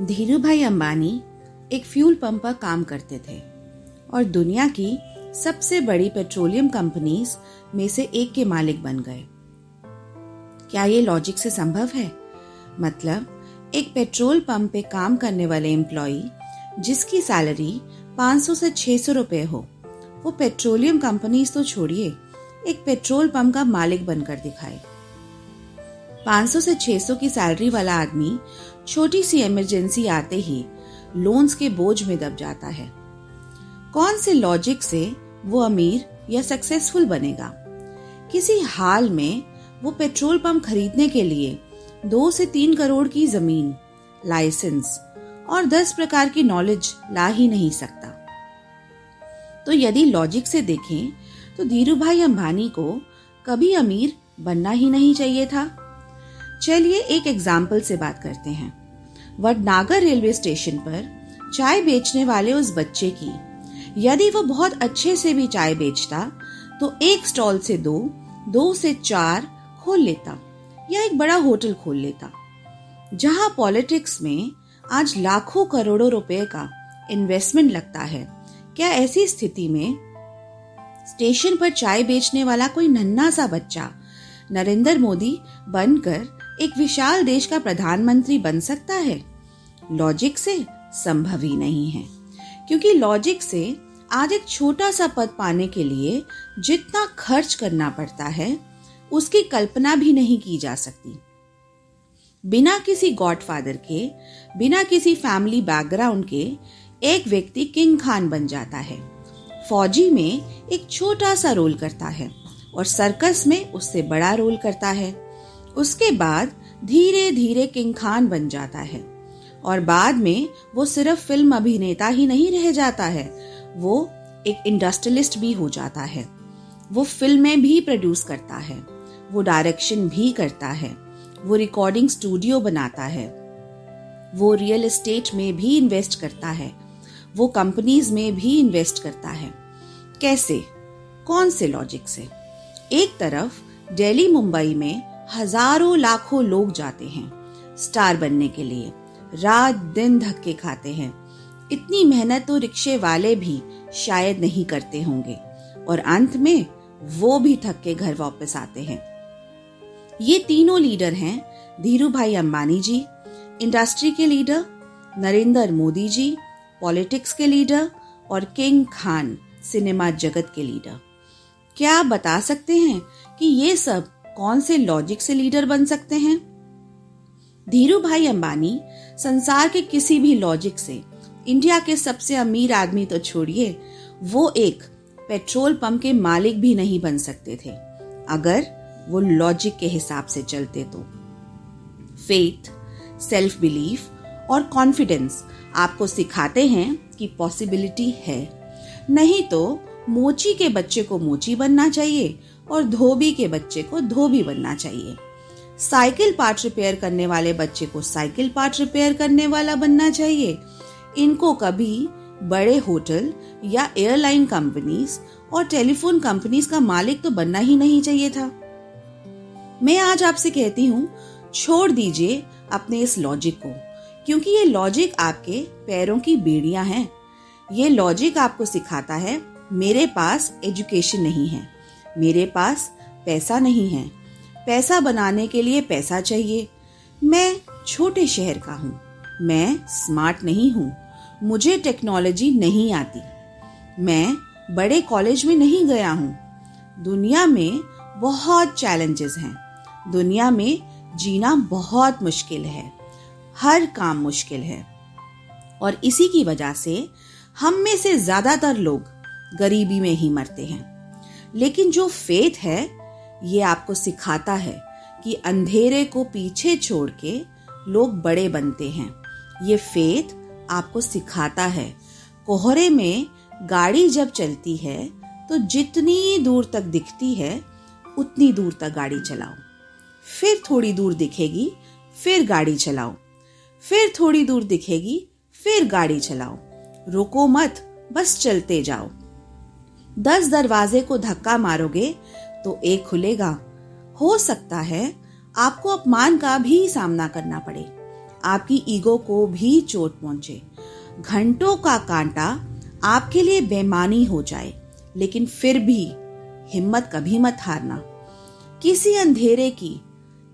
धीरूभाई अंबानी एक fuel pump पर काम करते थे और दुनिया की सबसे बड़ी पेट्रोलियम कंपनीज में से एक के मालिक बन गए। क्या ये लॉजिक से संभव है? मतलब एक पेट्रोल पंप पे काम करने वाले एम्प्लॉई जिसकी सैलरी 500 से 600 रुपए हो, वो पेट्रोलियम कंपनीज तो छोड़िए, एक पेट्रोल पंप का मालिक बनकर दिखाए। 500 से 600 की सैलरी वाला आदमी छोटी सी इमरजेंसी आते ही लोन्स के बोझ में दब जाता है। कौन से लॉजिक से वो अमीर या सक्सेसफुल बनेगा? किसी हाल में वो पेट्रोल पंप खरीदने के लिए 2 से 3 करोड़ की जमीन, लाइसेंस और 10 प्रकार की नॉलेज ला ही नहीं सकता। तो यदि लॉजिक से देखें तो धीरूभाई अंबानी को कभी अमीर बनना ही नहीं चाहिए था। चलिए एक एग्जाम्पल से बात करते हैं। वडनागर रेलवे स्टेशन पर चाय बेचने वाले उस बच्चे की यदि वो बहुत अच्छे से भी चाय बेचता तो एक स्टॉल से 2 से 4 खोल लेता या एक बड़ा होटल खोल लेता। जहां पॉलिटिक्स में आज लाखों करोड़ों रुपए का इन्वेस्टमेंट लगता है, क्या ऐसी स्थिति में स्टेशन पर चाय बेचने वाला कोई नन्हा सा बच्चा नरेंद्र मोदी बनकर एक विशाल देश का प्रधानमंत्री बन सकता है? लॉजिक से संभव ही नहीं है, क्योंकि लॉजिक से आज एक छोटा सा पद पाने के लिए जितना खर्च करना पड़ता है उसकी कल्पना भी नहीं की जा सकती। बिना किसी गॉडफादर के, बिना किसी फैमिली बैकग्राउंड के एक व्यक्ति किंग खान बन जाता है। फौजी में एक छोटा सा रोल करता है और सर्कस में उससे बड़ा रोल करता है। उसके बाद धीरे धीरे किंग खान बन जाता है और बाद में वो सिर्फ फिल्म अभिनेता ही नहीं रह जाता है, वो एक इंडस्ट्रियलिस्ट भी हो जाता है। वो फिल्में भी प्रोड्यूस करता है, वो डायरेक्शन भी करता है, वो रिकॉर्डिंग स्टूडियो बनाता है, वो रियल एस्टेट में भी इन्वेस्ट करता है, वो कंपनीज में भी इन्वेस्ट करता है। कैसे? कौन से लॉजिक से? एक तरफ दिल्ली मुंबई में हजारों लाखों लोग जाते हैं स्टार बनने के लिए, रात दिन धक्के खाते हैं। इतनी मेहनत तो रिक्शे वाले भी शायद नहीं करते होंगे और अंत में वो भी थक के घर वापस आते हैं। ये तीनों लीडर हैं धीरूभाई अंबानी जी, इंडस्ट्री के लीडर, नरेंद्र मोदी जी, पॉलिटिक्स के लीडर, और किंग खान, सिनेमा जगत के लीडर। क्या आप बता सकते हैं कि ये सब कौन से लॉजिक से लीडर बन सकते हैं? धीरूभाई अंबानी संसार के किसी भी लॉजिक से इंडिया के सबसे अमीर आदमी तो छोड़िए, वो एक पेट्रोल पंप के मालिक भी नहीं बन सकते थे अगर वो लॉजिक के हिसाब से चलते तो। फेथ, सेल्फ बिलीफ और कॉन्फिडेंस आपको सिखाते हैं कि पॉसिबिलिटी है, नहीं तो मोची के बच्चे को मोची बनना चाहिए और धोबी के बच्चे को धोबी बनना चाहिए। साइकिल पार्ट रिपेयर करने वाले बच्चे को साइकिल पार्ट रिपेयर करने वाला बनना चाहिए। इनको कभी बड़े होटल या एयरलाइन कंपनीज और टेलीफोन कंपनीज का मालिक तो बनना ही नहीं चाहिए था। मैं आज आपसे कहती हूँ, छोड़ दीजिए अपने इस लॉजिक को, क्योंकि ये लॉजिक आपके पैरों की बेड़ियां हैं। ये लॉजिक आपको सिखाता है मेरे पास एजुकेशन नहीं है, मेरे पास पैसा नहीं है, पैसा बनाने के लिए पैसा चाहिए, मैं छोटे शहर का हूँ, मैं स्मार्ट नहीं हूँ, मुझे टेक्नोलॉजी नहीं आती, मैं बड़े कॉलेज में नहीं गया हूँ, दुनिया में बहुत चैलेंजेस हैं, दुनिया में जीना बहुत मुश्किल है, हर काम मुश्किल है। और इसी की वजह से हम में से ज्यादातर लोग गरीबी में ही मरते हैं। लेकिन जो फेथ है ये आपको सिखाता है कि अंधेरे को पीछे छोड़ के लोग बड़े बनते हैं। ये फेथ आपको सिखाता है कोहरे में गाड़ी जब चलती है तो जितनी दूर तक दिखती है उतनी दूर तक गाड़ी चलाओ, फिर थोड़ी दूर दिखेगी फिर गाड़ी चलाओ, फिर थोड़ी दूर दिखेगी फिर गाड़ी चलाओ, रुको मत, बस चलते जाओ। 10 दरवाजे को धक्का मारोगे तो एक खुलेगा। हो सकता है आपको अपमान का भी सामना करना पड़े, आपकी ईगो को भी चोट पहुंचे, घंटों का कांटा आपके लिए बेमानी हो जाए, लेकिन फिर भी हिम्मत कभी मत हारना। किसी अंधेरे की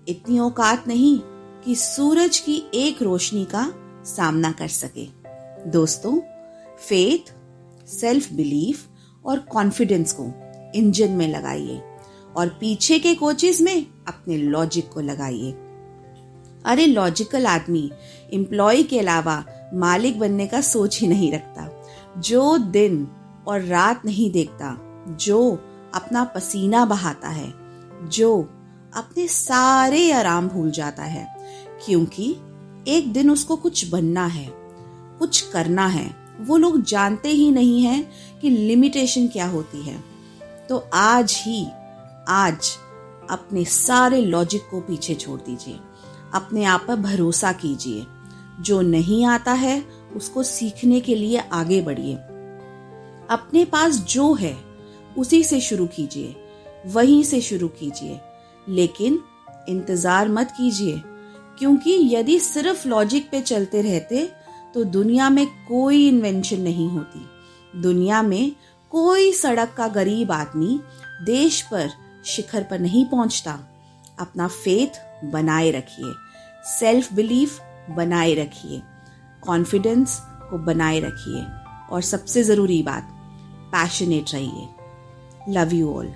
इतनी औकात नहीं कि सूरज की एक रोशनी का सामना कर सके। दोस्तों, फेथ, सेल्फ बिलीफ और कॉन्फिडेंस को इंजन में लगाइए और पीछे के कोचेस में अपने लॉजिक को लगाइए। अरे लॉजिकल आदमी एम्प्लॉय के अलावा मालिक बनने का सोच ही नहीं रखता, जो दिन और रात नहीं देखता, जो अपना पसीना बहाता है, जो अपने सारे आराम भूल जाता है, क्योंकि एक दिन उसको कुछ बनना है, कुछ करना है। वो लोग जानते ही नहीं हैं कि लिमिटेशन क्या होती है। तो आज अपने सारे लॉजिक को पीछे छोड़ दीजिए, अपने आप पर भरोसा कीजिए। जो नहीं आता है उसको सीखने के लिए आगे बढ़िए। अपने पास जो है उसी से शुरू कीजिए, वहीं से शुरू कीजिए, लेकिन इंतजार मत कीजिए, क्योंकि यदि सिर्फ लॉजिक पे चलते रहते तो दुनिया में कोई इन्वेंशन नहीं होती। दुनिया में कोई सड़क का गरीब आदमी देश पर शिखर पर नहीं पहुंचता। अपना फेथ बनाए रखिए, सेल्फ बिलीफ बनाए रखिए, कॉन्फिडेंस को बनाए रखिए और सबसे जरूरी बात, पैशनेट रहिए। Love you all.